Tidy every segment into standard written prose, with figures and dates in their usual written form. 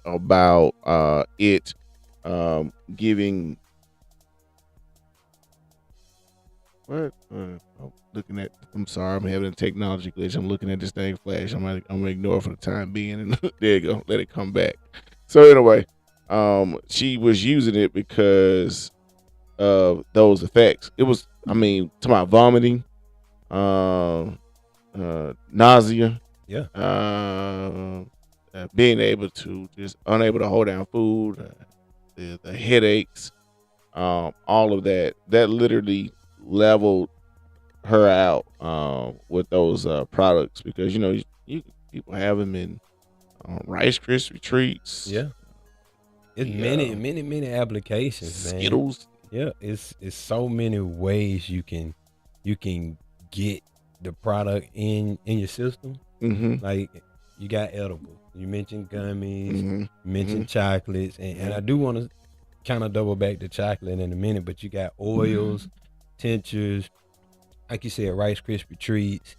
about it giving what I'm looking at. I'm sorry, I'm having a technology glitch. I'm looking at this thing flash. I'm gonna ignore it for the time being, and there you go. Let it come back. So anyway, she was using it because of those effects. It was, I mean, to my vomiting, um, nausea, Yeah. being able to just unable to hold down food, the headaches, all of that. That literally leveled her out with those products because you people have them in Rice Krispie treats, Yeah. It's the many applications, man. Skittles. Yeah, it's so many ways you can get the product in your system. Mm-hmm. Like you got edible. You mentioned gummies, Mm-hmm. you Mm-hmm. mentioned chocolates, and Mm-hmm. I do want to kind of double back to chocolate in a minute, but you got oils, tinctures, like you said, Rice Krispie treats,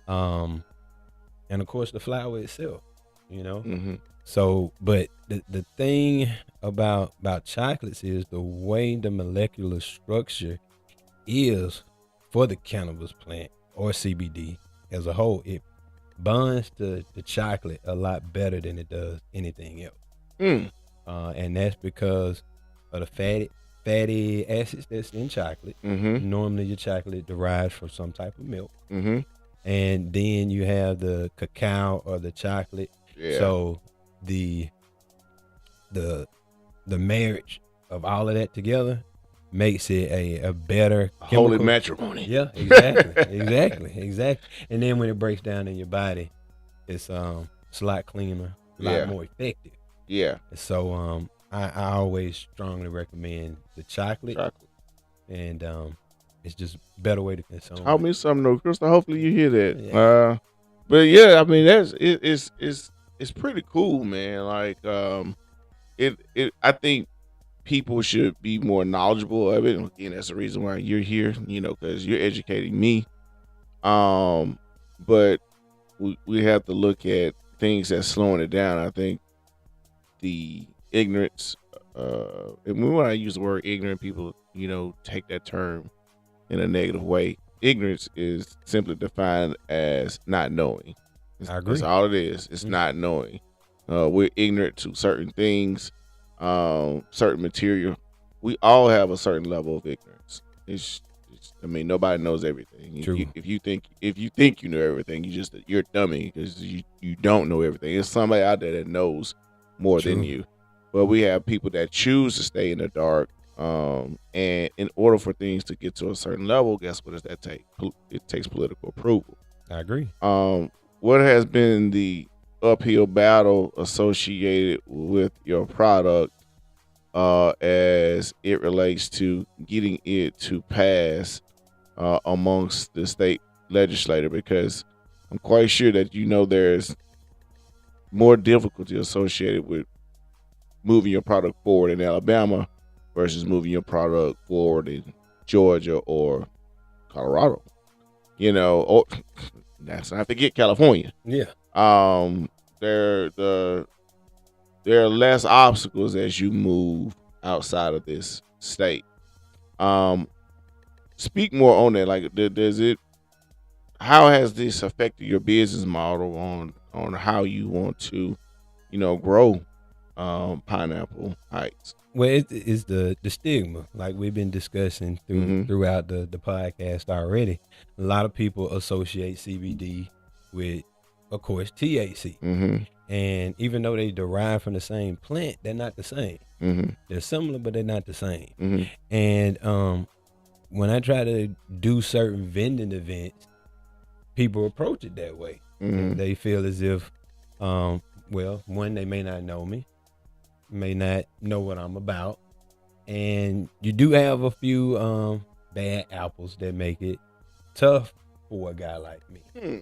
um, and of course the flour itself. You know, Mm-hmm. so, but the thing about chocolates is the way the molecular structure is for the cannabis plant or CBD as a whole. It bonds to the chocolate a lot better than it does anything else, Mm. and that's because of the fatty acids that's in chocolate. Mm-hmm. Normally, your chocolate derives from some type of milk, Mm-hmm. and then you have the cacao or the chocolate. Yeah. So the the the marriage of all of that together makes it a better Holy chemical. matrimony. Yeah, exactly, exactly. And then when it breaks down in your body, it's a lot cleaner, a lot Yeah. more effective. Yeah. So I always strongly recommend the chocolate, Chocolate. and it's just a better way to consume Taught it. me something though, Crystal. Hopefully you hear that. Yeah, But yeah, I mean that's it's pretty cool, man. Like it I think people should be more knowledgeable of it. And again, that's the reason why you're here, because you're educating me. Um, but we have to look at things that's slowing it down. I think the ignorance, and when I use the word ignorant, people, take that term in a negative way. Ignorance is simply defined as not knowing. I That's agree. all it is. It's Mm, not knowing. We're ignorant to certain things, certain material. We all have a certain level of ignorance. I mean, nobody knows everything. true, If you think you know everything, you're a dummy because you don't know everything. There's somebody out there that knows more than true. you. But we have people that choose to stay in the dark. And in order for things to get to a certain level, guess what does that take? It takes political approval. I agree. Um, what has been the uphill battle associated with your product as it relates to getting it to pass amongst the state legislator? Because I'm quite sure that there's more difficulty associated with moving your product forward in Alabama versus moving your product forward in Georgia or Colorado. Or that's not forget California. Yeah, Um, there are less obstacles as you move outside of this state. Um, speak more on that. Like, does it? How has this affected your business model on how you want to, grow Pineapple Heights? well, it is the stigma, like we've been discussing Mm-hmm. throughout the podcast already. A lot of people associate CBD with, of course, THC, Mm-hmm. and even though they derive from the same plant, they're not the same. Mm-hmm. They're similar, but they're not the same. Mm-hmm. And when I try to do certain vending events, people approach it that way. Mm-hmm. They feel as if, well, one, they may not know me, may not know what I'm about, and you do have a few bad apples that make it tough for a guy like me. Hmm.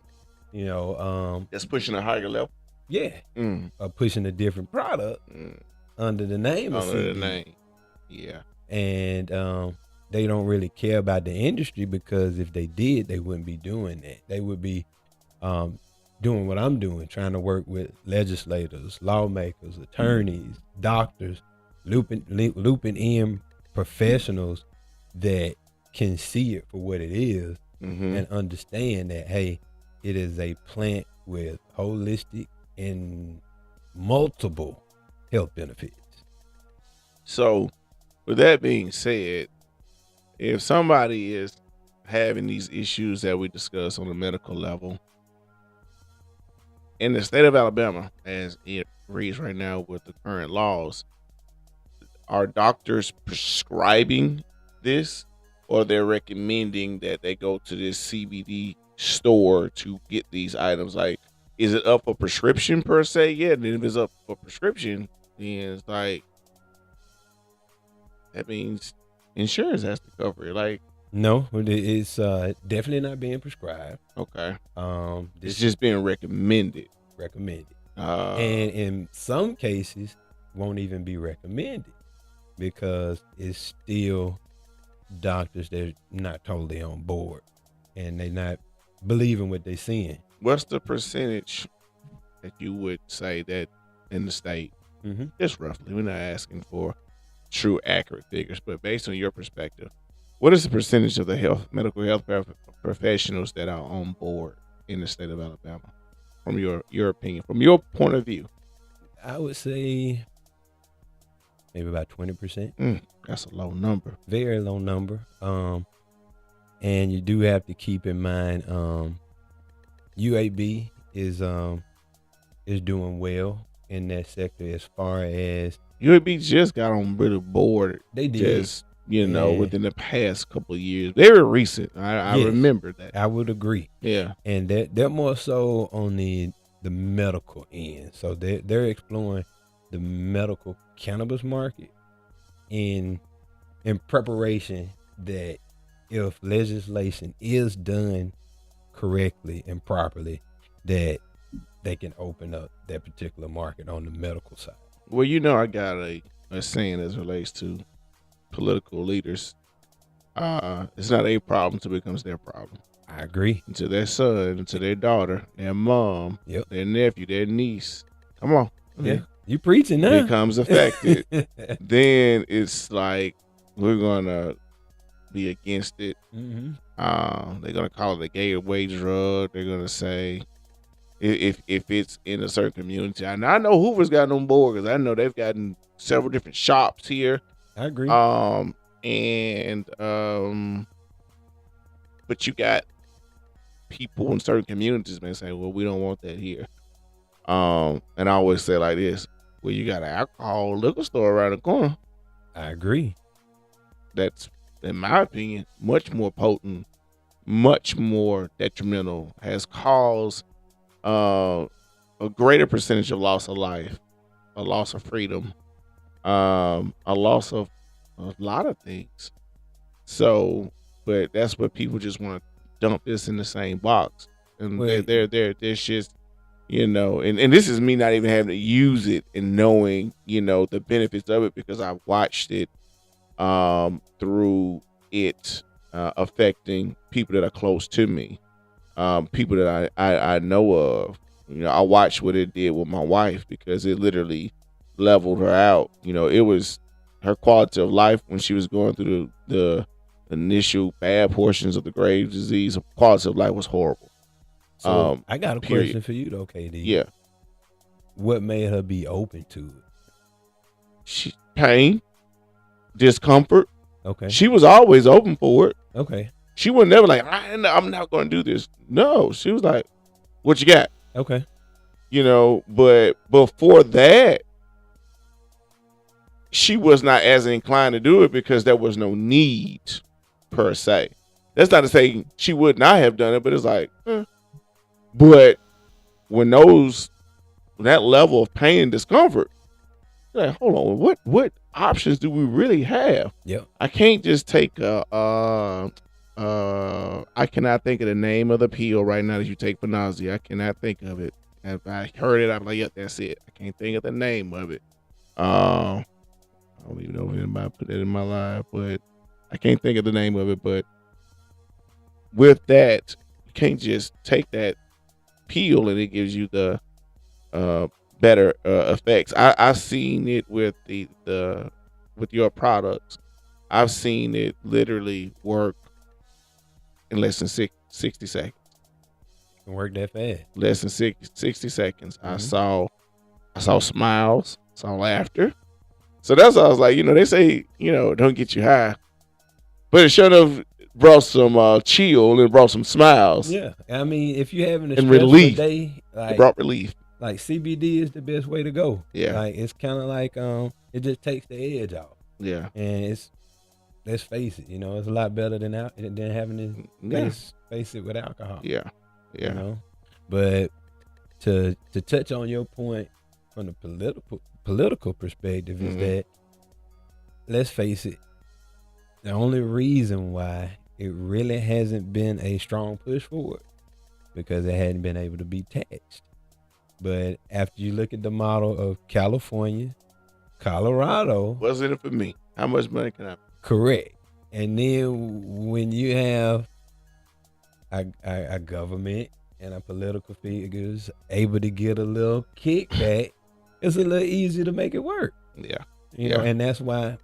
You know, That's pushing a higher level. yeah, Mm. pushing a different product Mm. under the name of Under the CBD, name. Yeah. and they don't really care about the industry, because if they did, they wouldn't be doing that. They would be um, doing what I'm doing, trying to work with legislators, lawmakers, attorneys, doctors, looping in professionals that can see it for what it is and understand that, hey, it is a plant with holistic and multiple health benefits. So, with that being said, if somebody is having these issues that we discuss on the medical level, in the state of Alabama, as it reads right now with the current laws, are doctors prescribing this, or they're recommending that they go to this CBD store to get these items? Like, is it up for prescription per se? Yeah, then if it's up for prescription, then it's like, that means insurance has to cover it. Like, no, it's definitely not being prescribed. Okay. It's just being recommended. And in some cases, won't even be recommended because it's still doctors that are not totally on board and they not believing what they're seeing. What's the percentage that you would say that in the state? Just roughly. We're not asking for true accurate figures, but based on your perspective, what is the percentage of the medical health professionals that are on board in the state of Alabama, from your opinion, from your point of view? I would say maybe about 20%. That's a low number. Very low number. And you do have to keep in mind, UAB is doing well in that sector as far as UAB just got on really board. They did. Just, within the past couple of years. Very recent. I remember that. I would agree. Yeah. And they're more so on the medical end. So they're exploring the medical cannabis market in preparation that if legislation is done correctly and properly, that they can open up that particular market on the medical side. Well, I got a saying as it relates to political leaders. It's not a problem until it becomes their problem. I agree. To their son, to their daughter, their mom, their nephew, their niece. Come on. Yeah. You preaching now. Becomes affected. Then it's like, we're going to be against it. They're going to call it a gateway drug. They're going to say, if it's in a certain community. And I know Hoover's gotten on board because I know they've gotten several different shops here. I agree. But you got people in certain communities, man, saying, well, we don't want that here. And I always say like this, well, you got an alcohol liquor store around the corner. I agree. That's, in my opinion, much more potent, much more detrimental, has caused a greater percentage of loss of life, a loss of freedom, a loss of a lot of things. So, but that's what people just want to dump this in the same box. And they're just, and this is me not even having to use it and knowing, the benefits of it, because I watched it through it affecting people that are close to me, people that I know of. I watched what it did with my wife, because it literally leveled her out. It was her quality of life when she was going through the initial bad portions of the Graves' disease. Her quality of life was horrible. So I got a question for you though, KD. Yeah. What made her be open to it? Pain, discomfort. Okay. She was always open for it. Okay. She was never like, I'm not going to do this. No, she was like, what you got? Okay. But before that, she was not as inclined to do it because there was no need per se. That's not to say she would not have done it, but it's like, But when that level of pain and discomfort, like, hold on, what options do we really have? Yeah. I can't just take I cannot think of the name of the pill right now that you take for nausea. I cannot think of it. If I heard it, I'm like, yep, that's it. I can't think of the name of it. I don't even know if anybody put that in my life, but I can't think of the name of it. But with that, you can't just take that peel, and it gives you the better effects. I've seen it with with your products. I've seen it literally work in less than 60 seconds. It can work that fast. Less than 60 seconds. Mhm. I saw smiles, saw laughter. So that's why I was like, they say, don't get you high. But it should have brought some chill and brought some smiles Yeah, I mean, if you're having a and stressful relief. day, It brought relief. like CBD is the best way to go. Yeah. Like it's kind of like it just takes the edge off, Yeah. and let's face it, it's a lot better than having to face it with alcohol. Yeah. Yeah. But to touch on your point from the political perspective is that, let's face it, the only reason why it really hasn't been a strong push forward because it hadn't been able to be taxed. But after you look at the model of California, Colorado, what's in it for me? How much money can I? Correct. And then when you have a government and a political figures able to get a little kickback, it's a little easier to make it work. Yeah. And that's why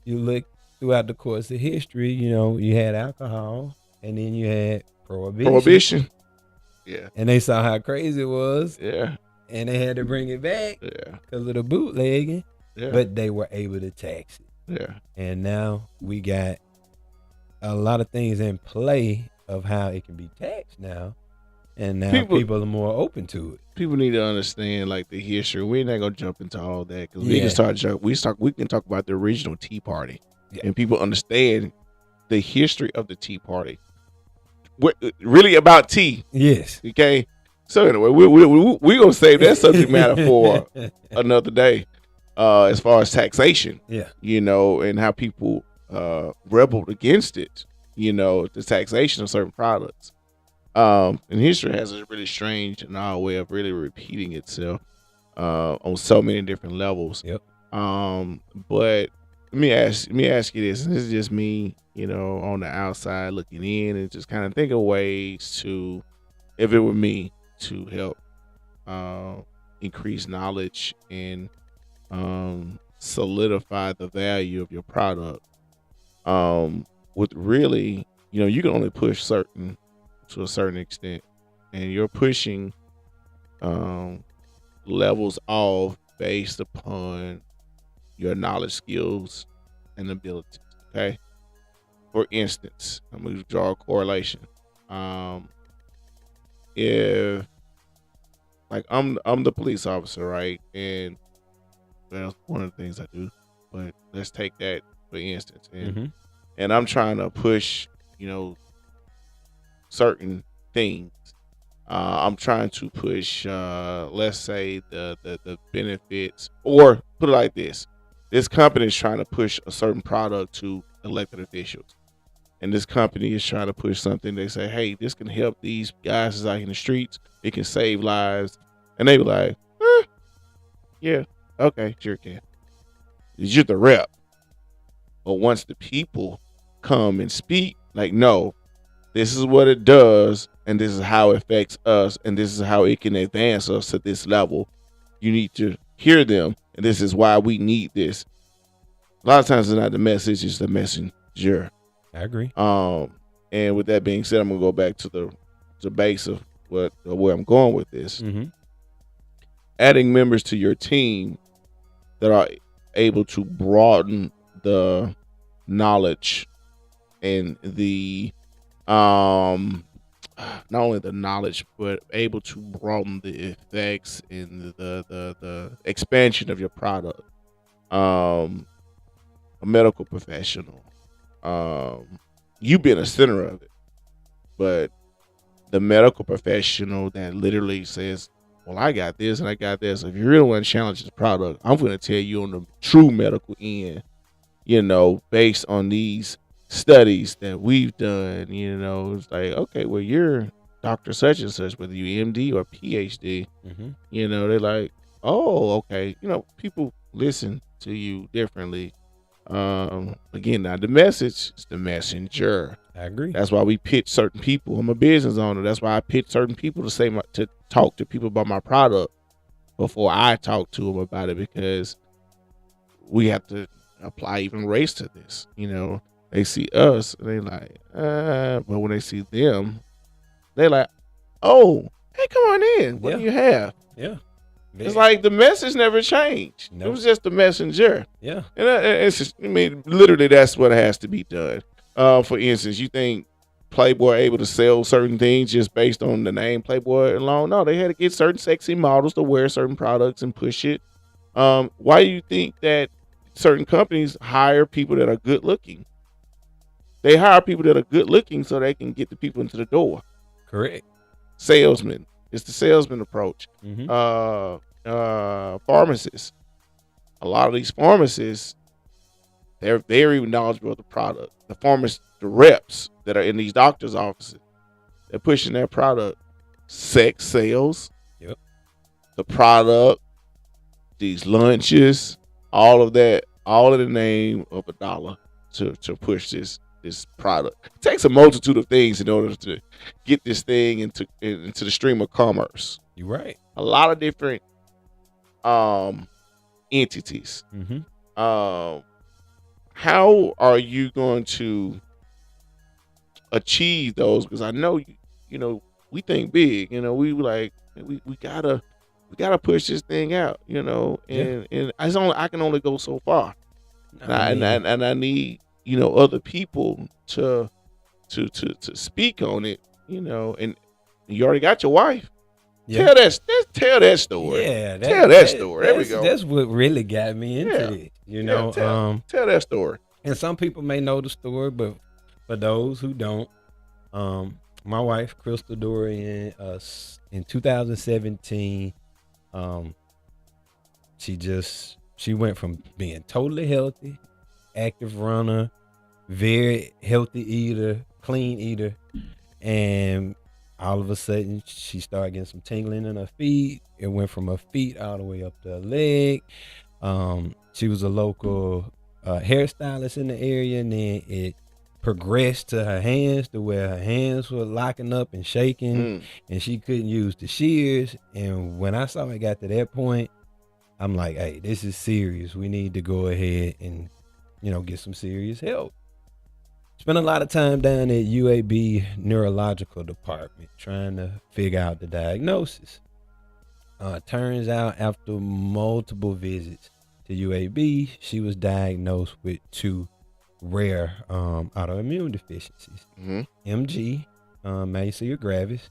you look throughout the course of history, you had alcohol and then you had prohibition. Yeah. And they saw how crazy it was. Yeah. And they had to bring it back. Yeah. Because of the bootlegging. Yeah. But they were able to tax it. Yeah. And now we got a lot of things in play of how it can be taxed now. And now people are more open to it. People need to understand like the history. We're not gonna jump into all that because we can talk about the original Tea Party, and people understand the history of the Tea Party. What really about tea? Yes. Okay. So anyway, we're gonna save that subject matter for another day. As far as taxation, and how people rebelled against it, the taxation of certain products. And history has a really strange and odd way of really repeating itself on so many different levels. Yep. But let me ask you this, and this is just me, on the outside looking in and just kind of think of ways to, if it were me, to help increase knowledge and solidify the value of your product. With really, you can only push to a certain extent, and you're pushing levels off based upon your knowledge, skills, and abilities. Okay. For instance, I'm going to draw a correlation. If like I'm the police officer, right? And that's one of the things I do. But let's take that for instance, and I'm trying to push, certain things. I'm trying to push, let's say the benefits, or put it like this: this company is trying to push a certain product to elected officials, and this company is trying to push something. They say, "Hey, this can help these guys that's out in the streets. It can save lives," and they be like, "Yeah, okay, sure can." You're the rep, but once the people come and speak, like, no, this is what it does, and this is how it affects us, and this is how it can advance us to this level. You need to hear them, and this is why we need this. A lot of times it's not the message, it's the messenger. I agree. And with that being said, I'm gonna go back to the base of where I'm going with this. Adding members to your team that are able to broaden the knowledge and the not only the knowledge, but able to broaden the effects and the expansion of your product. A medical professional, you being a center of it, but the medical professional that literally says, well, I got this and I got this. If you really want to challenge this product, I'm going to tell you on the true medical end, based on these studies that we've done, it's like, okay, well, you're Dr. such and such, whether you MD or PhD, they're like, oh, okay. People listen to you differently Again, not the message, it's the messenger. I agree. That's why we pitch certain people. I'm a business owner. That's why I pitch certain people to talk to people about my product before I talk to them about it, because we have to apply even race to this. They see us and they like, but when they see them, they like, oh, hey, come on in. What do you have? Yeah. It's like the message never changed. Nope. It was just the messenger. Yeah. And it's just, literally that's what has to be done. For instance, you think Playboy able to sell certain things just based on the name Playboy alone? No, they had to get certain sexy models to wear certain products and push it. Why do you think that certain companies hire people that are good looking? They hire people that are good looking so they can get the people into the door. Correct. Salesmen. It's the salesman approach. Mm-hmm. Pharmacists. A lot of these pharmacists, they're very knowledgeable of the product. The pharmacists, the reps that are in these doctors' offices, they're pushing their product. Sex sales. Yep. The product, these lunches, all of that, all in the name of $1 to push this product. It takes a multitude of things in order to get this thing into the stream of commerce. You're right. A lot of different entities. Mm-hmm. How are you going to achieve those? Because I know we think big. We gotta push this thing out. And I can only go so far. And I need other people to speak on it. And you already got your wife. Yeah. Tell that story. Yeah, tell that story. There we go. That's what really got me into it. Tell that story. And some people may know the story, but for those who don't, my wife, Jarrod Dorion, in 2017, she went from being totally healthy, active runner, very healthy eater, clean eater, and all of a sudden she started getting some tingling in her feet. It went from her feet all the way up to her leg. She was a local hairstylist in the area, and then it progressed to her hands, to where her hands were locking up and shaking, and she couldn't use the shears. And when I saw it got to that point, I'm like, hey, this is serious. We need to go ahead and get some serious help. Spent a lot of time down at UAB neurological department trying to figure out the diagnosis. Turns out after multiple visits to UAB, she was diagnosed with 2 rare autoimmune deficiencies: MG, myasthenia gravis,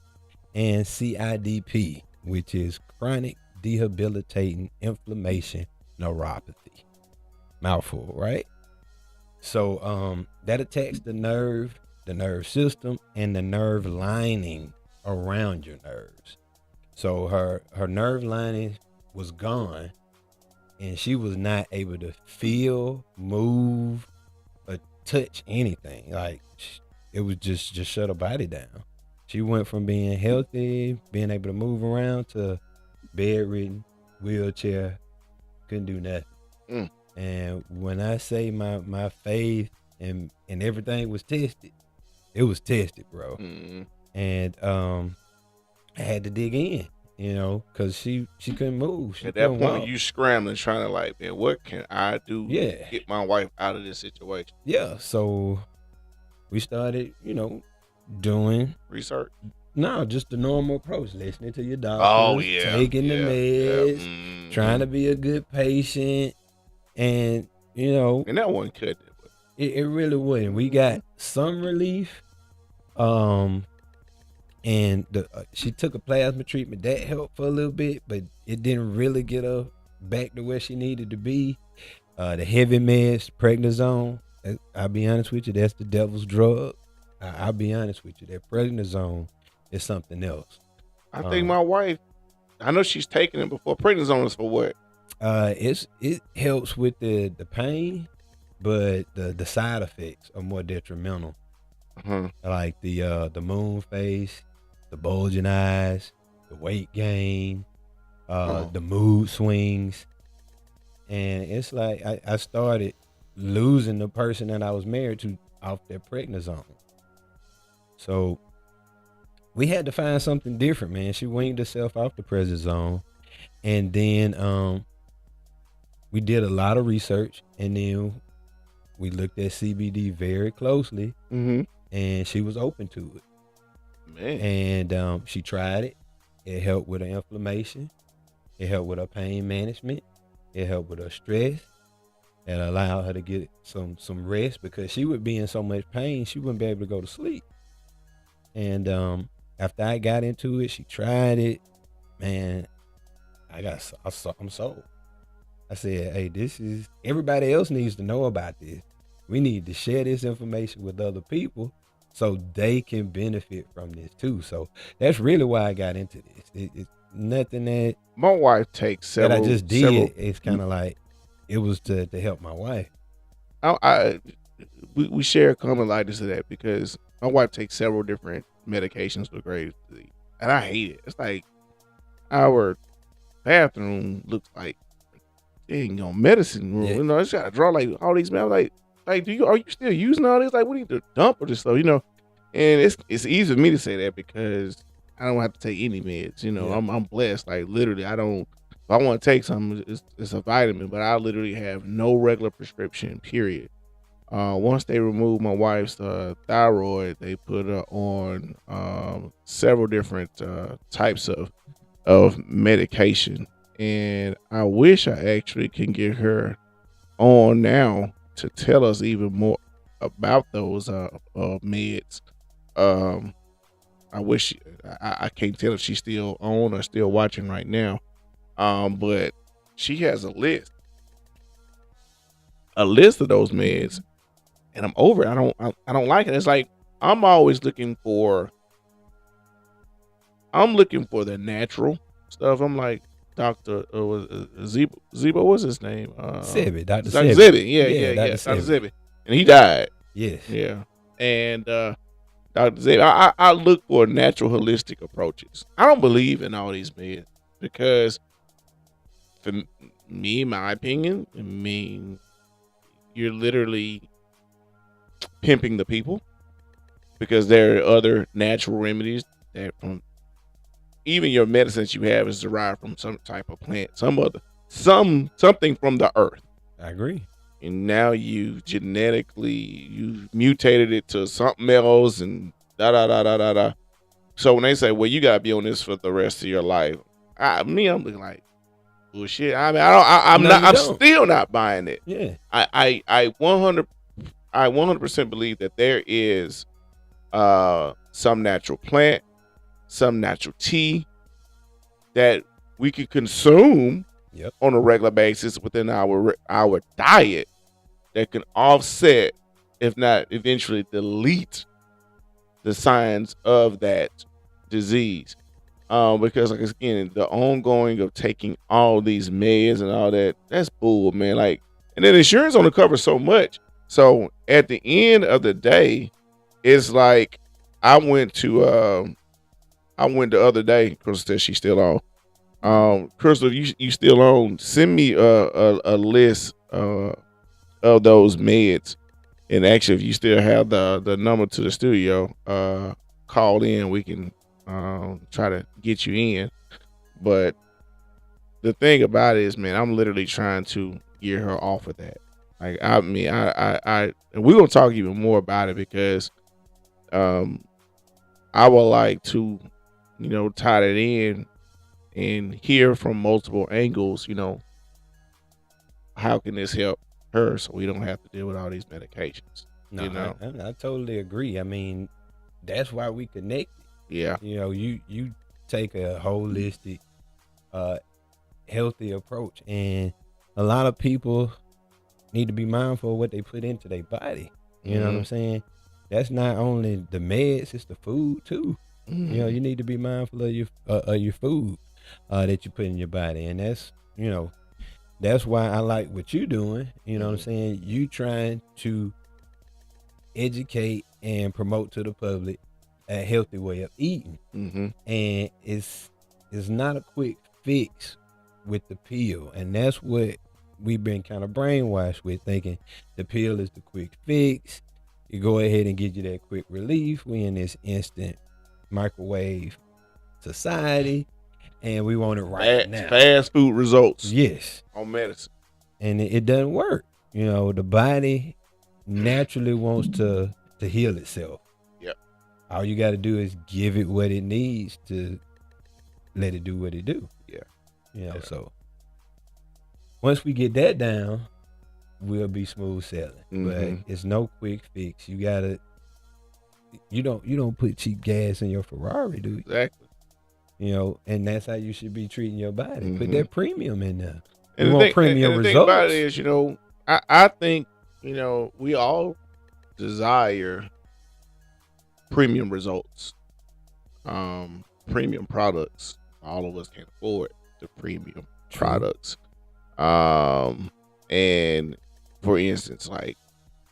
and CIDP, which is chronic debilitating inflammation neuropathy. Mouthful, right? So that attacks the nerve system, and the nerve lining around your nerves. So her nerve lining was gone, and she was not able to feel, move, or touch anything. Like, it was just shut her body down. She went from being healthy, being able to move around, to bedridden, wheelchair, couldn't do nothing. And when I say my faith and everything was tested, it was tested, bro. And I had to dig in, because she couldn't move. At that point, you scrambling, trying to like, man, what can I do to get my wife out of this situation? Yeah, so we started, doing research. No, just the normal approach, listening to your doctor, taking the meds, trying to be a good patient. And, and that one cut it. It really wouldn't. We got some relief. And she took a plasma treatment that helped for a little bit, but it didn't really get her back to where she needed to be. The heavy meds, prednisone, I'll be honest with you, that's the devil's drug. I'll be honest with you, that prednisone is something else. I think my wife, I know she's taking it before. Prednisone is for what? It helps with the pain, but the side effects are more detrimental. Like the moon face, the bulging eyes, the weight gain, the mood swings. And it's like I started losing the person that I was married to off that prednisone. So we had to find something different, man. She weaned herself off the prednisone, and then we did a lot of research, and then we looked at CBD very closely, and she was open to it. Man. And she tried it. It helped with her inflammation. It helped with her pain management. It helped with her stress. It allowed her to get some rest, because she would be in so much pain she wouldn't be able to go to sleep. And after I got into it, she tried it. Man, I'm sold. I said, hey, this is, everybody else needs to know about this. We need to share this information with other people so they can benefit from this too. So that's really why I got into this. It's nothing that my wife takes several. That I just did. It's kind of like it was to help my wife. We share a common likeness to that, because my wife takes several different medications for Graves' disease, and I hate it. It's like our bathroom looks like medicine room. Yeah. You know, it's got to draw like all these. Like are you still using all this? Like, we need to dump or this stuff, you know? And it's easy for me to say that because I don't have to take any meds. You know, Yeah. I'm blessed. Like, literally, I don't. If I want to take something, it's a vitamin, but I literally have no regular prescription. Period. Once they removed my wife's thyroid, they put her on several different types of medication, and I wish I actually can get her on now to tell us even more about those meds. I wish I can't tell if she's still on or still watching right now. But she has a list of those meds, and I'm over it. I don't like it. It's like I'm always looking for the natural stuff. I'm like Dr. Zebo, what's his name? Sebi, Dr. Sebi. Yeah. Dr. Sebi. And he died. Yes. Yeah. And Dr. Sebi, I look for natural, holistic approaches. I don't believe in all these meds because, for me, in my opinion, I mean, you're literally pimping the people, because there are other natural remedies that even your medicines you have is derived from some type of plant, something from the earth. I agree. And now you mutated it to something else, and da da da da da da. So when they say, well, you gotta be on this for the rest of your life, I'm looking like bullshit. I mean, I'm still not buying it. Yeah. I 100% believe that there is some natural plant, some natural tea that we could consume on a regular basis within our diet that can offset, if not eventually delete, the signs of that disease. Because, like, again, the ongoing of taking all these meds and all that's bull, man. Like, and then insurance only covers so much. So at the end of the day, it's like I went the other day. Crystal said she's still on. Crystal, you still on? Send me a list of those meds, and actually, if you still have the number to the studio, call in. We can try to get you in. But the thing about it is, man, I'm literally trying to get her off of that. Like, I mean, I and we're gonna talk even more about it, because I would like to, tie that in and hear from multiple angles. How can this help her so we don't have to deal with all these medications? No, I totally agree. I mean, that's why we connected. Yeah. You take a holistic, healthy approach, and a lot of people need to be mindful of what they put into their body. You know what I'm saying? That's not only the meds, it's the food too. You need to be mindful of your food that you put in your body, and that's why I like what you're doing. You know what I'm saying? You trying to educate and promote to the public a healthy way of eating, and it's not a quick fix with the pill, and that's what we've been kind of brainwashed with thinking the pill is the quick fix. You go ahead and get you that quick relief. We in this instant microwave society, and we want it right now. Fast food results. Yes. On medicine. And it doesn't work. You know, the body naturally wants to heal itself. Yep. All you got to do is give it what it needs to let it do what it do. Yeah. You know, so once we get that down, we'll be smooth sailing. But it's no quick fix. You don't put cheap gas in your Ferrari, do you? Exactly. You know, and that's how you should be treating your body. Put that premium in there. And want premium results. The thing about it is, you know, I think, you know, we all desire premium results, premium products. All of us can afford the premium products. And for instance, like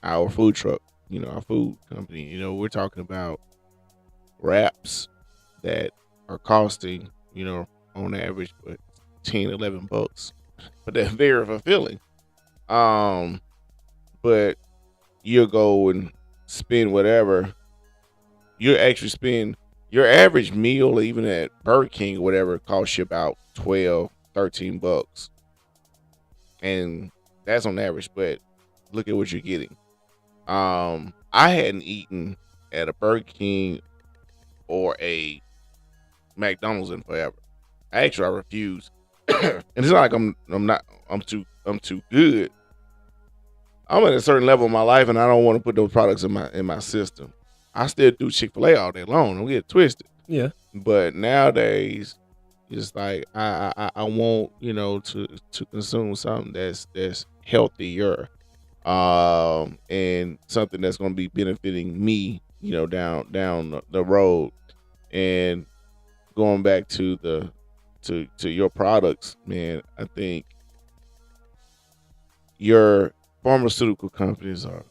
our food truck, you know, our food company, you know, we're talking about wraps that are costing, you know, on average, but $10-11, but they're very fulfilling. But you'll go and spend whatever. You actually spend your average meal, even at Burger King or whatever, costs you about $12-13, and that's on average. But look at what you're getting. I hadn't eaten at a Burger King or a McDonald's in forever. I refuse. And it's not like I'm too good. I'm at a certain level in my life, and I don't want to put those products in my system. I still do Chick-fil-A all day long. Don't get twisted. Yeah. But nowadays, it's like I want, you know, to consume something that's healthier, and something that's going to be benefiting me, you know, down the road. And going back to your products, man, I think your pharmaceutical companies are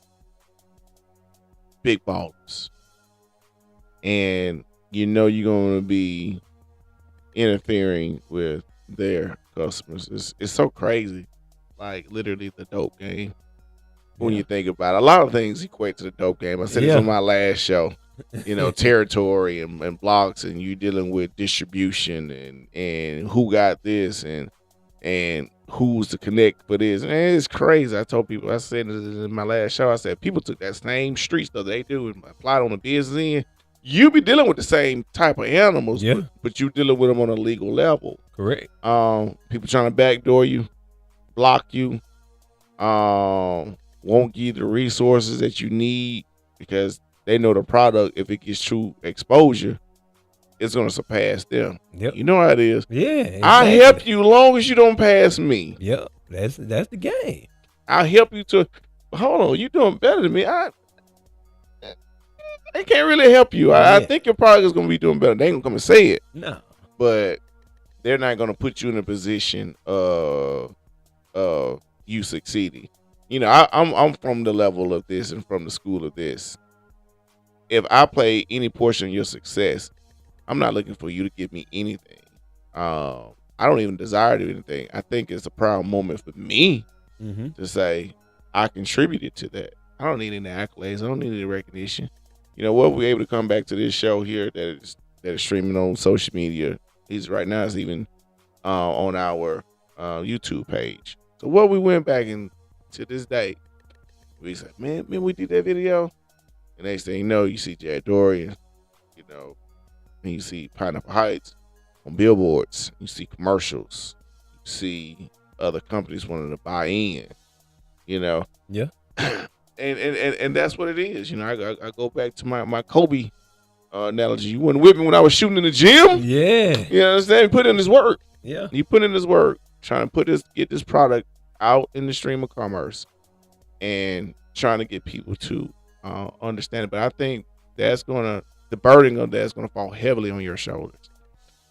big ballers, and you know you're going to be interfering with their customers. It's so crazy, like literally the dope game. When you think about it, a lot of things equate to the dope game. I said this on my last show. You know, territory and blocks, and you dealing with distribution and who got this and who's to connect for this. And it's crazy. I told people, I said in my last show, I said people took that same street stuff they do and applied on the business end. You be dealing with the same type of animals, but you dealing with them on a legal level. Correct. People trying to backdoor you, block you, won't give you the resources that you need because they know the product, if it gets true exposure, it's going to surpass them. Yep. You know how it is. Yeah. Exactly. I'll help you long as you don't pass me. Yep. That's the game. I'll help you to, hold on, you doing better than me. I can't really help you. I think your product is going to be doing better. They ain't going to come and say it. No. But they're not going to put you in a position of you succeeding. You know, I'm from the level of this and from the school of this. If I play any portion of your success, I'm not looking for you to give me anything. I don't even desire to do anything. I think it's a proud moment for me to say I contributed to that. I don't need any accolades. I don't need any recognition. You know, we'll be able to come back to this show here that is streaming on social media. Right now it's even on our YouTube page. So what we went back and to this day, we said, man, we did that video. And next thing you know, you see Jarrod Dorion, you know, and you see Pineapple Heights on billboards. You see commercials. You see other companies wanting to buy in, you know. Yeah. And that's what it is. You know, I go back to my Kobe analogy. You wasn't with me when I was shooting in the gym. Yeah. You understand? He put in his work. Yeah. He put in his work trying to get this product out in the stream of commerce and trying to get people to understand it. But I think the burden of that's gonna fall heavily on your shoulders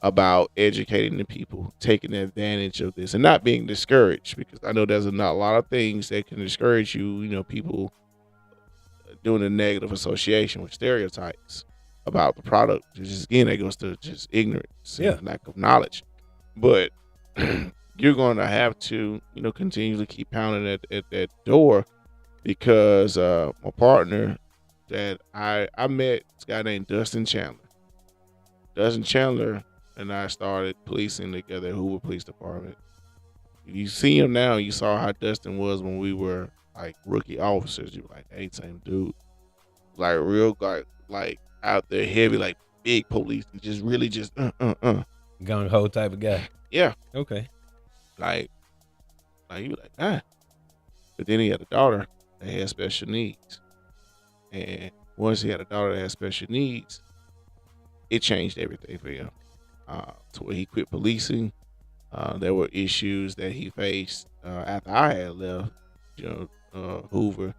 about educating the people, taking advantage of this and not being discouraged, because I know there's not a lot of things that can discourage you. You know, people doing a negative association with stereotypes about the product. Just again, that goes to just ignorance and lack of knowledge. But you're going to have to, continually keep pounding at that door because my partner that I met this guy named Dustin Chandler. Dustin Chandler and I started policing together at Hoover Police Department. If you see him now, you saw how Dustin was when we were like rookie officers. You were like, hey, same dude. Like real like out there heavy, like big police, just really just gung ho type of guy. Yeah. Okay. Like you were like, ah. But then he had a daughter that had special needs. And once he had a daughter that had special needs, it changed everything for him. To where he quit policing. There were issues that he faced after I had left, Hoover,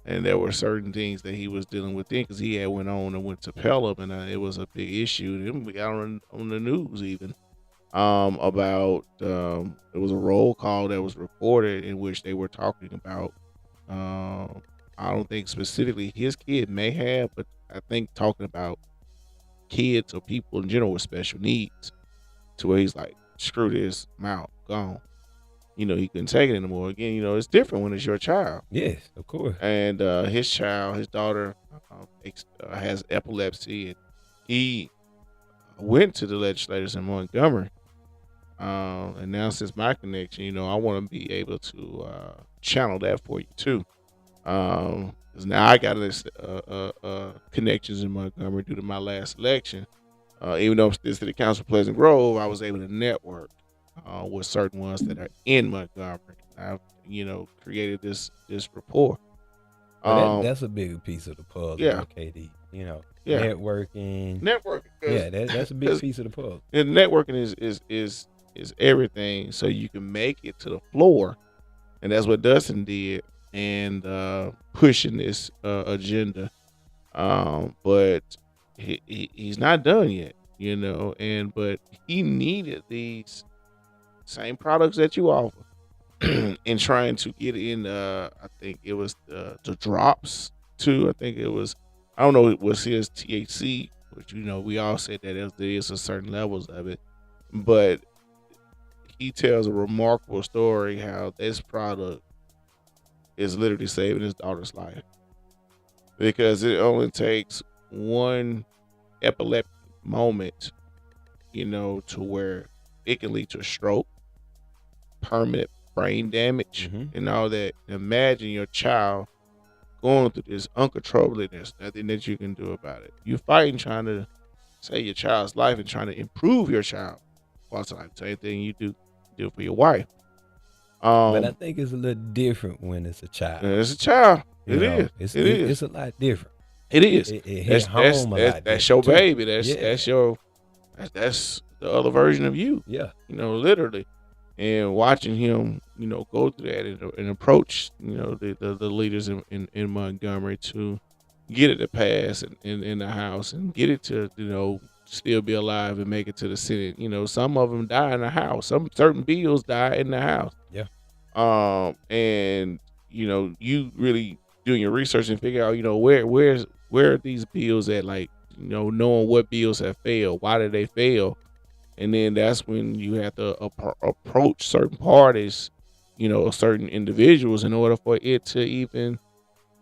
and there were certain things that he was dealing with then because he had went on and went to Pelham, and it was a big issue. And we got on the news even about it was a roll call that was recorded in which they were talking about. I don't think specifically his kid may have, but I think talking about kids or people in general with special needs, to where he's like, screw this, I'm out, gone. He couldn't take it anymore. Again, it's different when it's your child. Yes, of course. And his daughter, has epilepsy, and he went to the legislators in Montgomery. And now since my connection, I want to be able to channel that for you too. Because now I got this connections in Montgomery due to my last election. Even though I'm still City Council Pleasant Grove, I was able to network with certain ones that are in Montgomery. I've, created this rapport. That's a bigger piece of the puzzle. Yeah. KD. Yeah. Networking. Yeah, that's a big piece of the puzzle. And networking is everything, so you can make it to the floor, and that's what Dustin did, and pushing this agenda. But he's not done yet, but he needed these same products that you offer and trying to get in I think it was the drops too. I think it was, I don't know, it was his THC, which we all said that there is a certain levels of it, but he tells a remarkable story how this product is literally saving his daughter's life, because it only takes one epileptic moment, to where it can lead to a stroke, permanent brain damage, and all that. Imagine your child going through this uncontrollably. There's nothing that you can do about it. You're fighting, trying to save your child's life and trying to improve your child. Well, it's like the same thing you do for your wife. But I think it's a little different when it's a child. It's a child. It is. It's a lot different. It is. It hits home a lot. That's your baby. That's the other version of you. Yeah. Literally. And watching him, go through that and approach, the leaders in Montgomery to get it to pass in the House and get it to, still be alive and make it to the Senate. Some of them die in the House. Some certain bills die in the House. Yeah. And you really doing your research and figure out, where are these bills at, like, knowing what bills have failed, why did they fail, and then that's when you have to approach certain parties, certain individuals, in order for it to even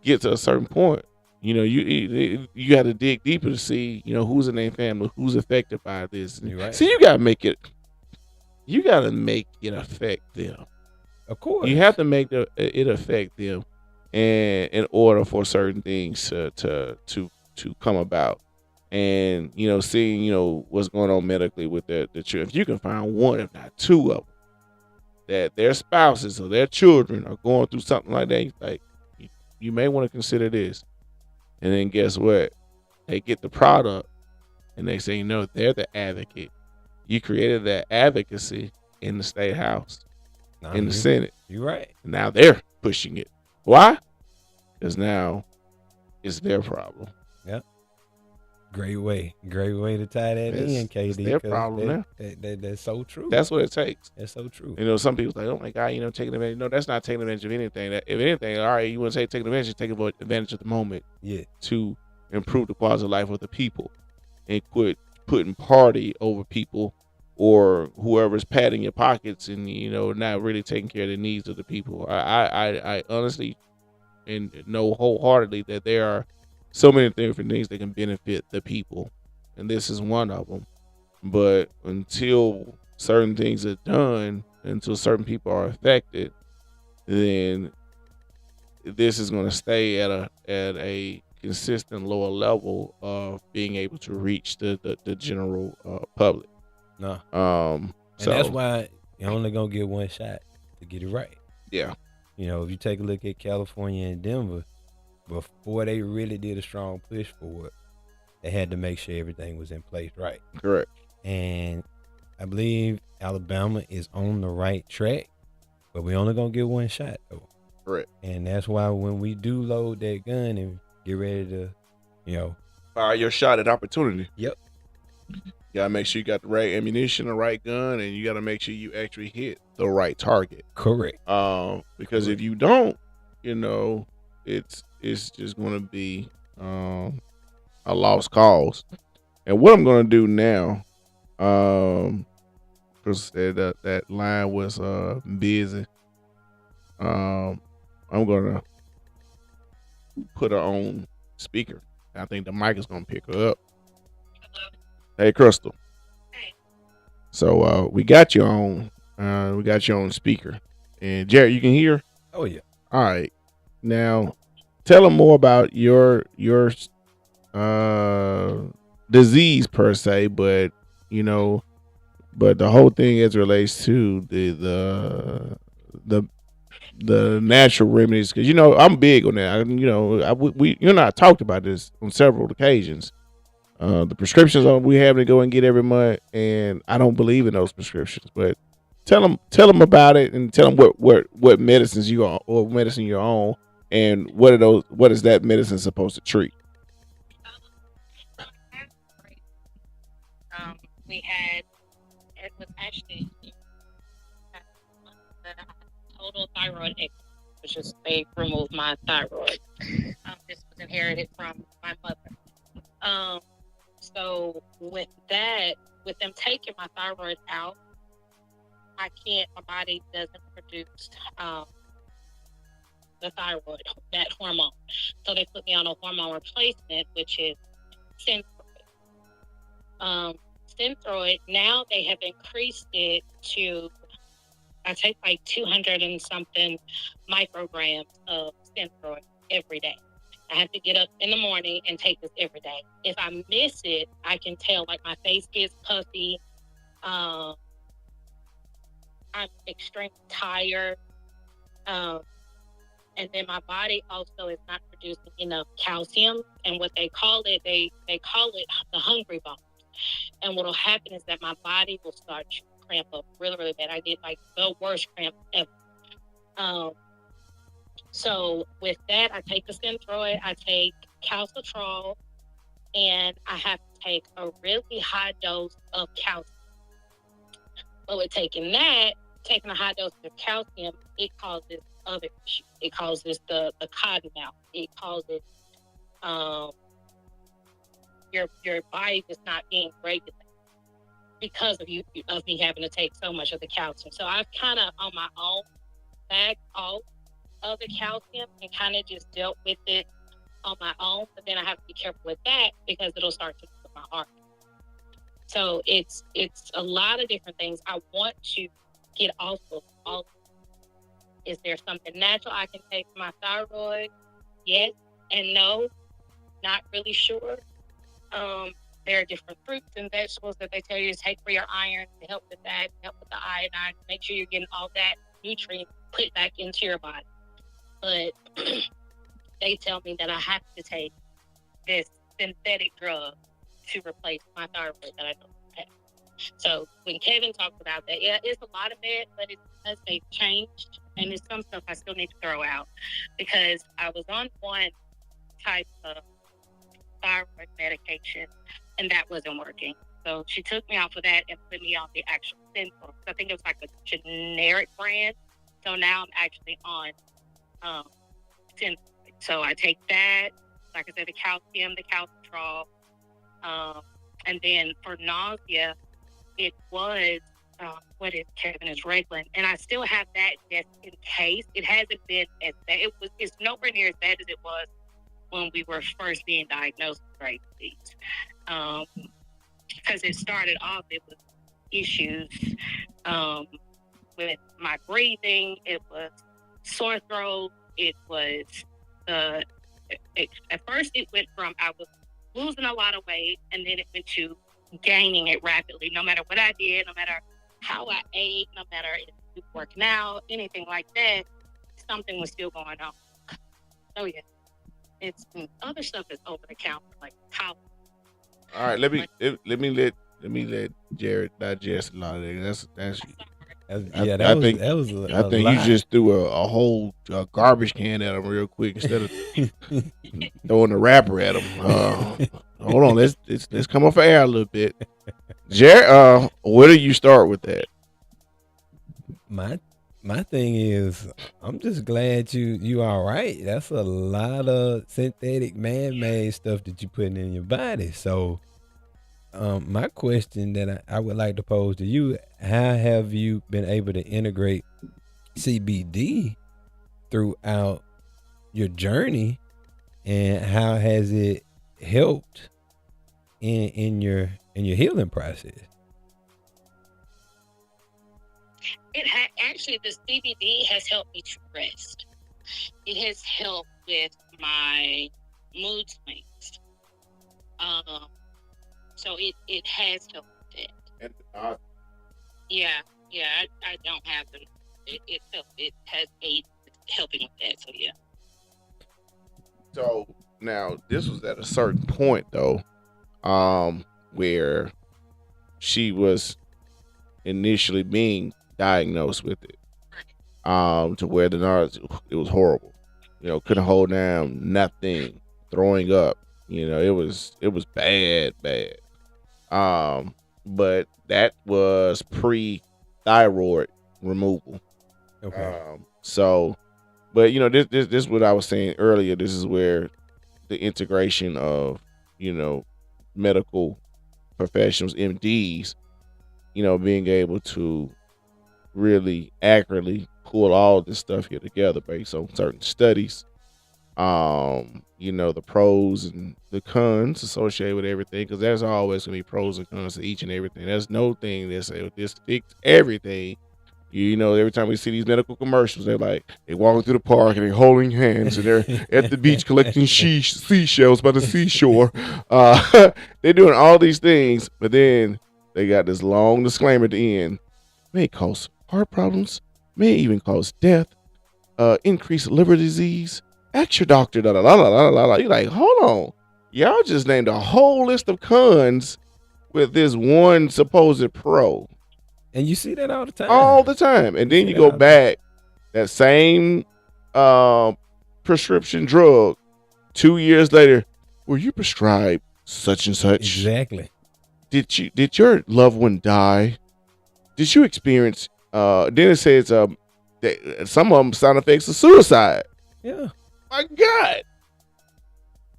get to a certain point. You got to dig deeper to see, who's in their family, who's affected by this. Right. So you got to make it affect them. Of course. You have to make it affect them, and in order for certain things to come about. And seeing what's going on medically with the children. If you can find one, if not two of them, that their spouses or their children are going through something like that, like, you may want to consider this. And then guess what? They get the product and they say, they're the advocate. You created that advocacy in the state house, in the Senate. You're right. Now they're pushing it. Why? Because now it's their problem. Yep. Great way to tie that in, KD. It's their problem. That's so true. That's what it takes. That's so true. Some people like, oh my God, taking advantage. No, that's not taking advantage of anything. If anything, all right, you want to say taking advantage, take advantage of the moment. Yeah. To improve the quality of life of the people and quit putting party over people or whoever's padding your pockets and not really taking care of the needs of the people. I honestly and know wholeheartedly that there are so many different things that can benefit the people, and this is one of them. But until certain things are done, until certain people are affected, then this is going to stay at a consistent lower level of being able to reach the general public. No. And that's why you're only gonna get one shot to get it right. Yeah. If you take a look at California and Denver, before they really did a strong push for it, they had to make sure everything was in place right. Correct. And I believe Alabama is on the right track, but we only gonna get one shot though. Correct. And that's why when we do load that gun and get ready to, fire your shot at opportunity. Yep. You gotta make sure you got the right ammunition, the right gun, and you gotta make sure you actually hit the right target. Correct. Because if you don't, it's just gonna be a lost cause. And what I'm gonna do now, Chris said that line was busy. I'm gonna put her on speaker. I think the mic is gonna pick her up. Hey, Crystal. Hey. So we got you on. We got you on speaker. And Jarrod, you can hear? Oh yeah. All right. Now, tell them more about your disease per se, but but the whole thing as it relates to the natural remedies, because I'm big on that. We you and I talked about this on several occasions. The prescriptions we have to go and get every month, and I don't believe in those prescriptions. But tell them about it, and tell them what medicines you are or medicine you're on, and what is that medicine supposed to treat. We had, it was actually the total thyroid eczema, which is they removed my thyroid. This was inherited from my mother. So with them taking my thyroid out, my body doesn't produce the thyroid, that hormone. So they put me on a hormone replacement, which is Synthroid. Now they have increased it to, I take like 200 and something micrograms of Synthroid every day. I have to get up in the morning and take this every day. If I miss it, I can tell, like, my face gets puffy. I'm extremely tired. And then my body also is not producing enough calcium. And what they call it, they call it the hungry bone. And what will happen is that my body will start to cramp up really, really bad. I get like the worst cramp ever. So with that, I take the Synthroid, I take calcitrol, and I have to take a really high dose of calcium. But with taking a high dose of calcium, it causes other issues. It causes the cotton mouth. It causes your body is not being regulated because of me having to take so much of the calcium. So I've kind of on my own backed off of the calcium and kind of just dealt with it on my own. But then I have to be careful with that because it'll start to hurt my heart. So it's a lot of different things I want to get off of. All. Is there something natural I can take for my thyroid? Yes and no. Not really sure. There are different fruits and vegetables that they tell you to take for your iron to help with that, to help with the iodine, to make sure you're getting all that nutrient put back into your body. But they tell me that I have to take this synthetic drug to replace my thyroid that I don't have. So when Kevin talked about that, yeah, it's a lot of it, but it's because they've changed, and there's some stuff I still need to throw out because I was on one type of thyroid medication, and that wasn't working. So she took me off of that and put me on the actual Synthroid. I think it was like a generic brand. So now I'm actually on Synthroid. So I take that, like I said, the calcium, the calcitrol, and then for nausea, it was what is Kevin is Reglan, and I still have that just in case. It hasn't been as bad. It's nowhere near as bad as it was when we were first being diagnosed with Graves' disease. Because it started off, it was issues with my breathing. It was sore throat. It was at first it went from I was losing a lot of weight, and then it went to gaining it rapidly. No matter what I did, no matter how I ate, no matter if you were working out, anything like that, something was still going on. So yeah, it's other stuff is over the counter, like college. All right, let me let Jarrod digest a lot of that. That's that was I think lot. you just threw a whole garbage can at him real quick instead of throwing the wrapper at him. Hold on, let's come off air a little bit. Jarrod, where do you start with that? My thing is, I'm just glad you all right. That's a lot of synthetic, man-made stuff that you're putting in your body. So, my question that I would like to pose to you: how have you been able to integrate CBD throughout your journey, and how has it helped in your healing process? Actually, the CBD has helped me to rest. It has helped with my mood swings. So it has helped with that. Yeah, I don't have them. It has aid helping with that. So yeah. So now this was at a certain point though, where she was initially being diagnosed with it, to where the nurse, it was horrible. Couldn't hold down nothing, throwing up. It was bad. But that was pre-thyroid removal. Okay. So, but this is what I was saying earlier. This is where the integration of medical professionals, MDs, being able to really accurately pull all this stuff here together based on certain studies, the pros and the cons associated with everything, because there's always going to be pros and cons to each and everything. There's no thing that say this fix everything. Every time we see these medical commercials, they're walking through the park and they're holding hands and they're at the beach collecting seashells by the seashore. They're doing all these things, but then they got this long disclaimer at the end. May cause heart problems, may even cause death, increased liver disease. Ask your doctor. Da, da, da, da, da, da. You're like, hold on. Y'all just named a whole list of cons with this one supposed pro. And you see that all the time. All the time. And then you go back, that same prescription drug, 2 years later, were you prescribed such and such? Exactly. Did your loved one die? Did you experience then it says some of them sound effects of suicide. Yeah. My God.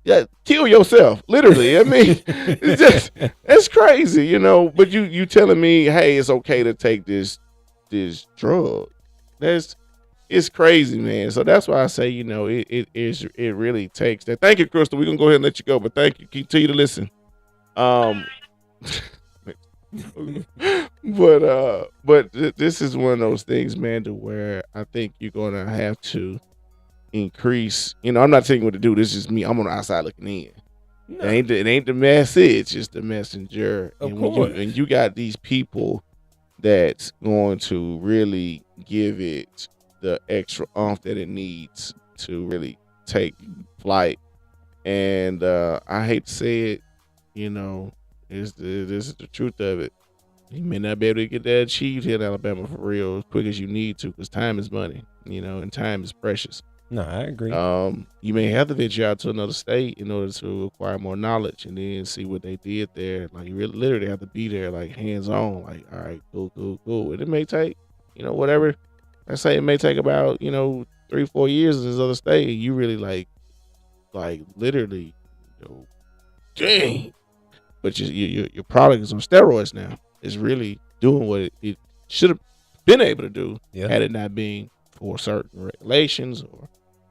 Yeah, kill yourself, literally. I mean, it's crazy, But you telling me, hey, it's okay to take this drug? It's crazy, man. So that's why I say, it really takes that. Thank you, Crystal. We're gonna go ahead and let you go, but thank you. Continue to listen. But this is one of those things, man, to where I think you're gonna have to increase. I'm not telling you what to do. This is me. I'm on the outside looking in. No. It ain't the message, it's the messenger. Of and course. When you got these people that's going to really give it the extra oomph that it needs to really take flight. And I hate to say it, this is the truth of it. You may not be able to get that achieved here in Alabama for real as quick as you need to, because time is money, and time is precious. No, I agree. You may have to venture out to another state in order to acquire more knowledge and then see what they did there. Like, you really literally have to be there, like, hands on. Like, all right, cool. And it may take, whatever. I say it may take about, 3-4 years in this other state. And you really like literally, dang. But your product is on steroids now. is really doing what it should have been able to do Yeah. had it not been for certain regulations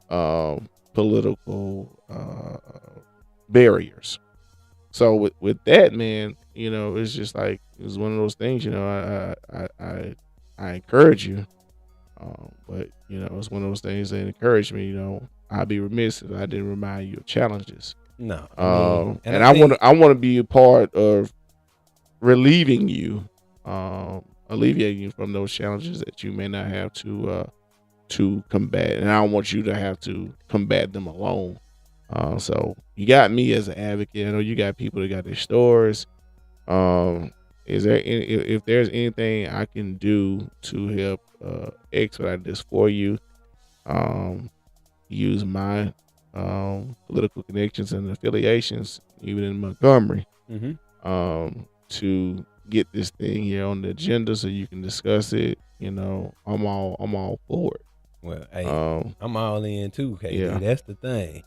or political barriers. So with that, man, you know, it's just like it's one of those things. You know, I encourage you, but you know, it's one of those things that encourage me. You know, I'd be remiss if I didn't remind you of challenges. No, And I want to be a part of relieving you, alleviating you from those challenges that you may not have to combat, and I don't want you to have to combat them alone. So you got me as an advocate. I know you got people that got their stores. Is there if there's anything I can do to help expedite this for you? Use my political connections and affiliations, even in Montgomery, to get this thing here on the agenda so you can discuss it. You know, I'm all for it. Well, hey, I'm all in too, KD. Yeah. That's the thing.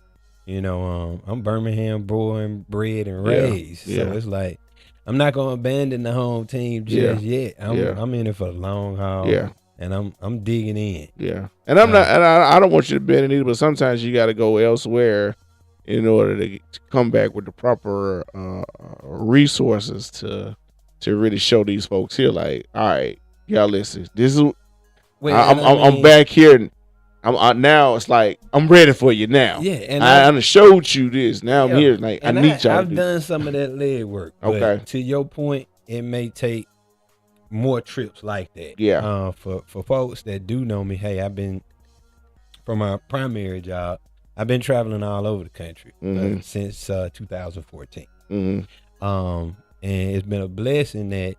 You know, I'm Birmingham born, bred, and raised. Yeah. So it's like I'm not gonna abandon the home team just yet. I'm in it for the long haul. Yeah. And I'm digging in. Yeah. And I'm not, and I don't want you to abandon either, but sometimes you got to go elsewhere in order to come back with the proper resources to really show these folks here, like, all right, y'all listen, this is I'm back here, and I'm now it's like I'm ready for you now. Yeah, and I showed you this. Now I'm here. Like, I need y'all. I've done some of that leg work. Okay. But to your point, it may take more trips like that. Yeah. For folks that do know me, hey, I've been from my primary job. I've been traveling all over the country since 2014. And it's been a blessing that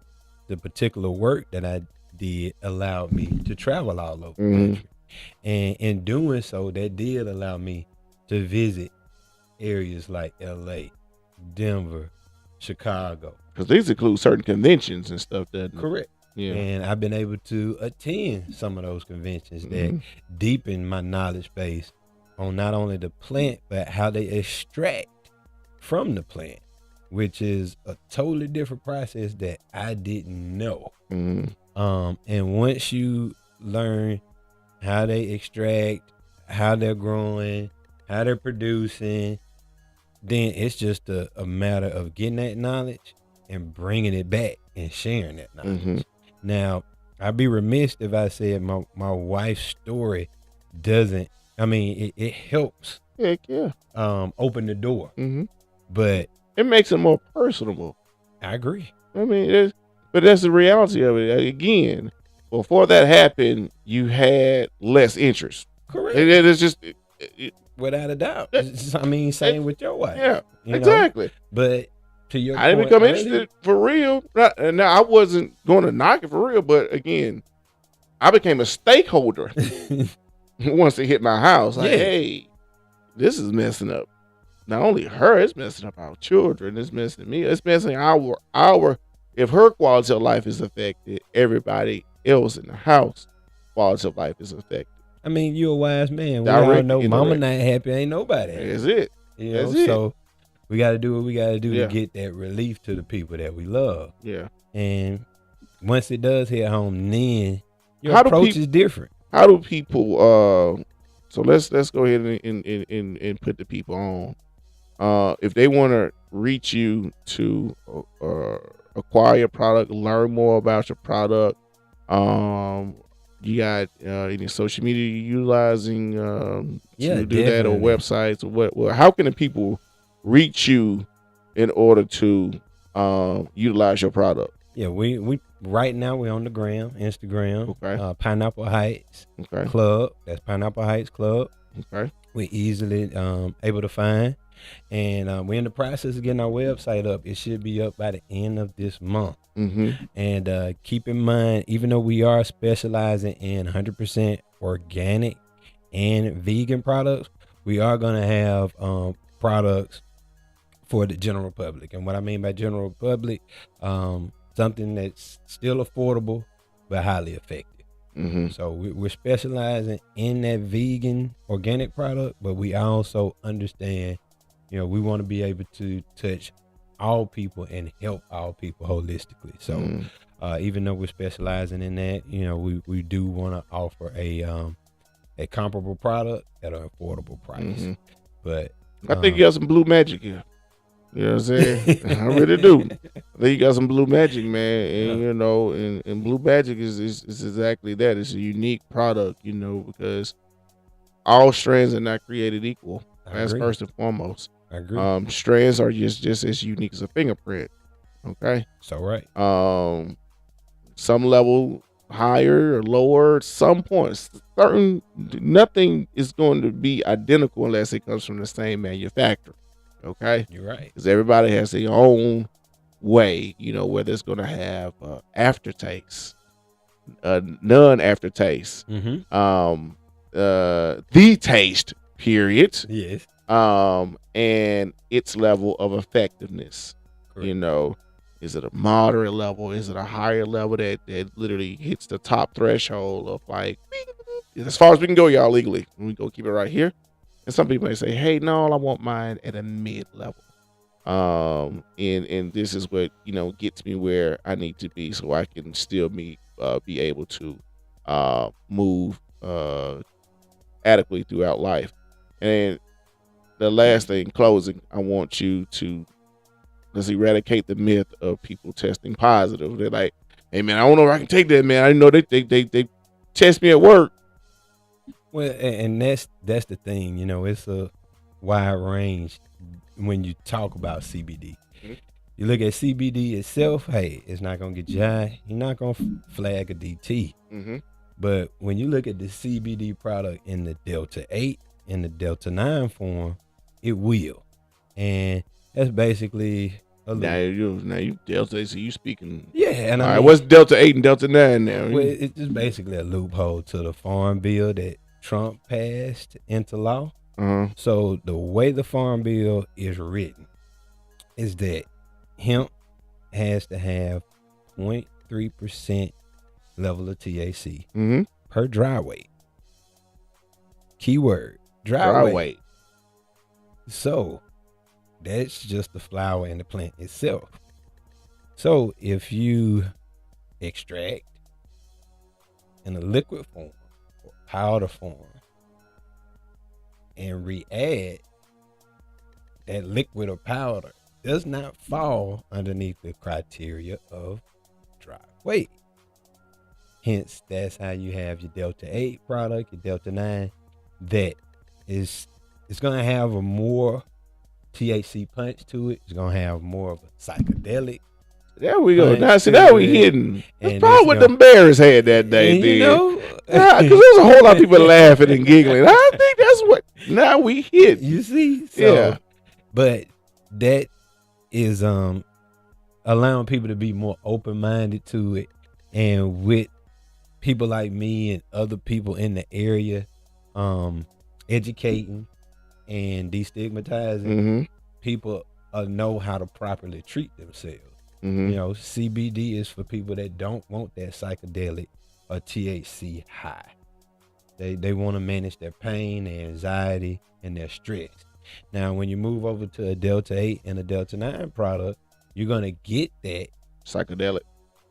the particular work that I did allowed me to travel all over the country. And in doing so, that did allow me to visit areas like LA, Denver, Chicago. Because these include certain conventions and stuff. Correct. Yeah. And I've been able to attend some of those conventions that deepen my knowledge base on not only the plant, but how they extract from the plant, which is a totally different process that I didn't know. And once you learn how they extract, how they're growing, how they're producing, then it's just a matter of getting that knowledge and bringing it back and sharing that knowledge. Now, I'd be remiss if I said my wife's story doesn't, I mean, it helps open the door. But it makes it more personable. I agree. I mean, but that's the reality of it. Again, before that happened, you had less interest. Correct. It's just without a doubt. I mean, same with your wife. Yeah, you exactly. Know? But to your I didn't become interested for real. Now, I wasn't going to knock it for real, but again, I became a stakeholder once it hit my house. Like, hey, this is messing up not only her, it's messing up our children. It's messing me. It's messing our. If her quality of life is affected, everybody else in the house quality of life is affected. I mean, you're a wise man. We all know mama not happy, ain't nobody happy. That's it. You know, so we got to do what we got to do to get that relief to the people that we love. Yeah. And once it does hit home, then your approach is different. How do people? So let's go ahead and put the people on. If they want to reach you to acquire your product, learn more about your product, you got any social media you're utilizing to do that, or websites, or what? How can the people reach you in order to utilize your product? Yeah, we right now we're on the gram, Instagram, Pineapple Heights Club. That's Pineapple Heights Club. Okay, we're easily able to find, and we're in the process of getting our website up. It should be up by the end of this month. And keep in mind, even though we are specializing in 100% organic and vegan products, we are going to have products for the general public. And what I mean by general public, something that's still affordable but highly effective. So we're specializing in that vegan organic product, but we also understand, you know, we want to be able to touch all people and help all people holistically. So even though we're specializing in that, we do want to offer a comparable product at an affordable price. But I think you got some blue magic here. You know what I'm saying? I really do. I think you got some blue magic, man. And and blue magic is exactly that. It's a unique product, because all strands are not created equal. That's first and foremost. I agree. Strands are just as unique as a fingerprint. Okay. So right. Some level higher or lower, some points. Nothing is going to be identical unless it comes from the same manufacturer. Okay. You're right. Because everybody has their own way, whether it's going to have aftertaste, non-aftertaste, the taste, period. Yes. And its level of effectiveness. Correct. Is it a moderate level? Is it a higher level that literally hits the top threshold of like, as far as we can go, y'all, legally? We go keep it right here. And some people may say, hey, no, I want mine at a mid level. And this is what, gets me where I need to be so I can still be able to move adequately throughout life. And the last thing, closing, I want you to eradicate the myth of people testing positive. They're like, hey, man, I don't know if I can take that, man. I didn't know they test me at work. Well, and that's the thing, it's a wide range when you talk about CBD. You look at CBD itself, hey, it's not going to get you high. You're not going to flag a DT. But when you look at the CBD product in the Delta 8 and the Delta 9 form, it will. And that's basically now you Delta 8, so you speaking. Yeah. And all right, what's Delta 8 and Delta 9 now? Well, it's just basically a loophole to the farm bill that Trump passed into law. So the way the farm bill is written is that hemp has to have 0.3% level of THC per dry weight. Keyword, dry weight. So that's just the flower and the plant itself. So if you extract in a liquid form or powder form and re-add, that liquid or powder does not fall underneath the criteria of dry weight. Hence, that's how you have your Delta 8 product, your Delta 9, that it's going to have a more THC punch to it. It's going to have more of a psychedelic. There we go. Now, see, now we hitting. That's probably what them bears had that day, because there was a whole lot of people laughing and giggling. I think that's what, now we hit. You see? So, yeah. But that is allowing people to be more open-minded to it. And with people like me and other people in the area educating and destigmatizing, people know how to properly treat themselves. CBD is for people that don't want that psychedelic or THC high. They want to manage their pain, their anxiety, and their stress. Now, when you move over to a Delta 8 and a Delta 9 product, you're going to get that psychedelic.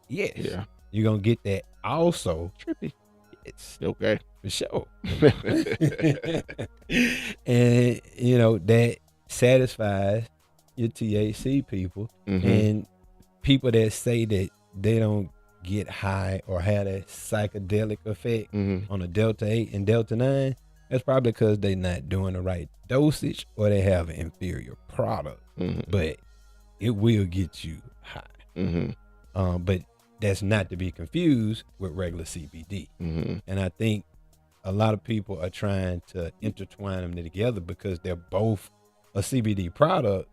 Yes. Yeah. You're going to get that also. Trippy. It's okay. For sure. And, that satisfies your THC people. And people that say that they don't get high or have that psychedelic effect on a Delta 8 and Delta 9, that's probably because they're not doing the right dosage or they have an inferior product. But it will get you high. But that's not to be confused with regular CBD. And I think a lot of people are trying to intertwine them together because they're both a CBD product,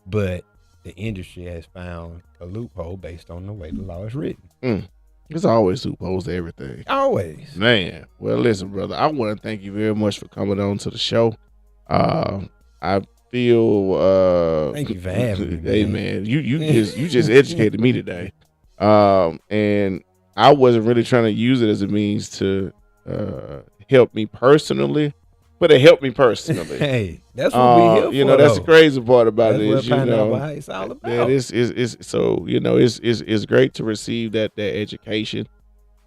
but the industry has found a loophole based on the way the law is written. There's always loopholes to everything. Always. Man. Well, listen, brother, I want to thank you very much for coming on to the show. I feel thank you for having me. Hey man, you just educated me today. And I wasn't really trying to use it as a means to help me personally, but it helped me personally. Hey, that's what we here You for, know, that's the though. crazy part about That's it what is, you Pineapple know, Heights all that about. is so, you know, it's great to receive that education.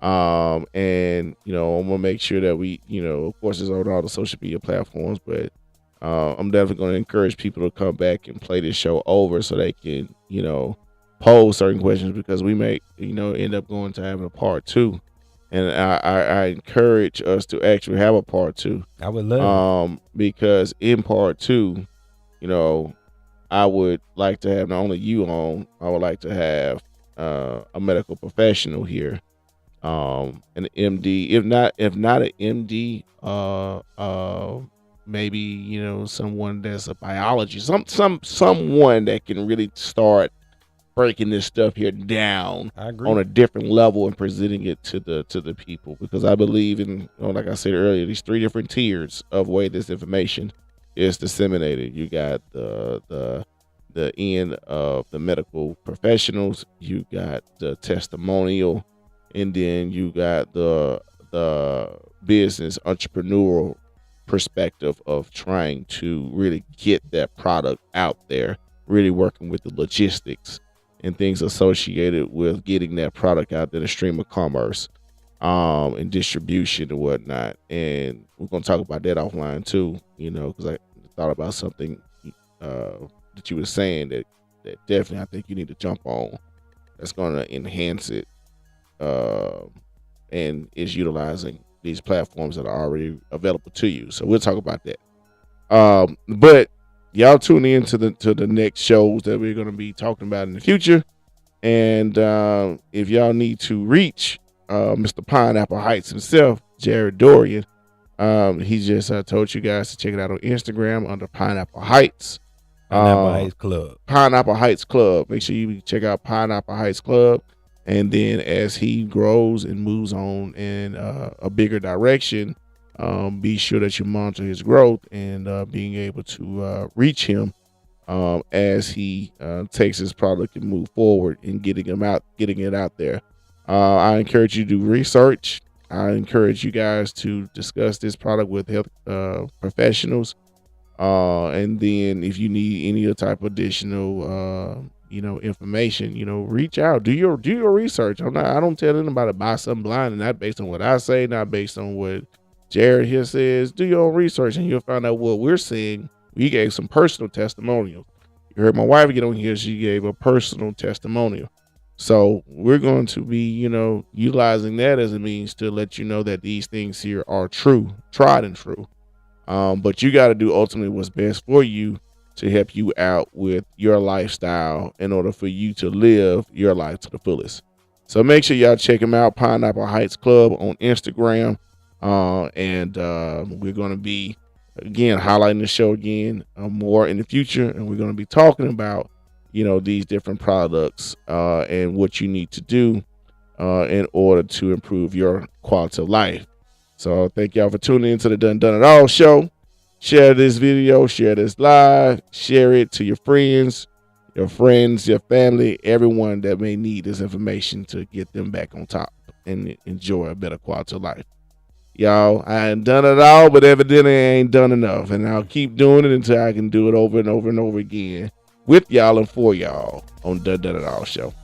And you know, I'm gonna make sure that we, you know, of course, it's on all the social media platforms, but I'm definitely gonna encourage people to come back and play this show over so they can, you know, pose certain questions because we may, you know, end up going to having a part two. And I encourage us to actually have a part two. I would love Because in part two, you know, I would like to have not only you on, I would like to have a medical professional here, an MD, if not an MD, maybe, you know, someone that's a biology, someone that can really start breaking this stuff here down I agree. on a different level and presenting it to the people, because I believe in, you know, like I said earlier, these three different tiers of way this information is disseminated. You got the end of the medical professionals, you got the testimonial, and then you got the business entrepreneurial perspective of trying to really get that product out there, really working with the logistics and things associated with getting that product out there, the stream of commerce, and distribution and whatnot. And we're gonna talk about that offline too, you know, because I thought about something that you were saying that definitely I think you need to jump on. That's gonna enhance it, and is utilizing these platforms that are already available to you. So we'll talk about that. But y'all tune in to the next shows that we're going to be talking about in the future. And if y'all need to reach Mr. Pineapple Heights himself, Jarrod Dorion, he just told you guys to check it out on Instagram under Pineapple Heights. Pineapple Heights Club. Pineapple Heights Club. Make sure you check out Pineapple Heights Club. And then as he grows and moves on in a bigger direction, be sure that you monitor his growth and being able to reach him as he takes his product and move forward and getting it out there. I encourage you to do research. I encourage you guys to discuss this product with health professionals. And then if you need any other type of additional you know, information, you know, reach out, do your research. I don't tell anybody to buy something blind and not based on what I say, not based on what Jarrod here says. Do your own research and you'll find out what we're saying. We gave some personal testimonials. You heard my wife get on here, she gave a personal testimonial. So we're going to be, you know, utilizing that as a means to let you know that these things here are true, tried and true. But you got to do ultimately what's best for you to help you out with your lifestyle in order for you to live your life to the fullest. So make sure y'all check him out, Pineapple Heights Club on Instagram. And we're going to be, again, highlighting the show again more in the future. And we're going to be talking about, you know, these different products and what you need to do in order to improve your quality of life. So thank y'all for tuning into the Done It All show. Share this video, share this live, share it to your friends, your family, everyone that may need this information to get them back on top and enjoy a better quality of life. Y'all, I ain't done it all, but evidently I ain't done enough. And I'll keep doing it until I can do it over and over and over again with y'all and for y'all on the Done It All show.